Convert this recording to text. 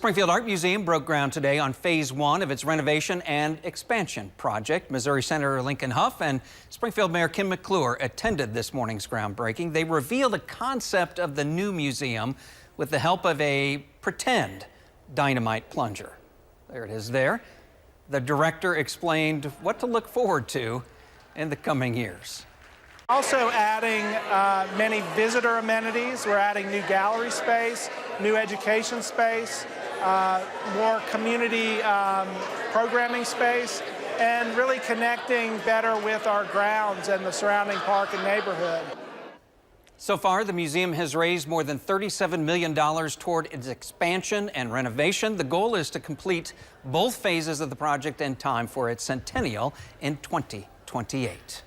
Springfield Art Museum broke ground today on phase 1 of its renovation and expansion project. Missouri Senator Lincoln Hough and Springfield Mayor Kim McClure attended this morning's groundbreaking. They revealed the concept of the new museum with the help of a pretend dynamite plunger. There it is there. The director explained what to look forward to in the coming years. Also adding many visitor amenities. We're adding new gallery space, new education space, more community programming space, and really connecting better with our grounds and the surrounding park and neighborhood. So far, the museum has raised more than $37 million toward its expansion and renovation. The goal is to complete both phases of the project in time for its centennial in 2028.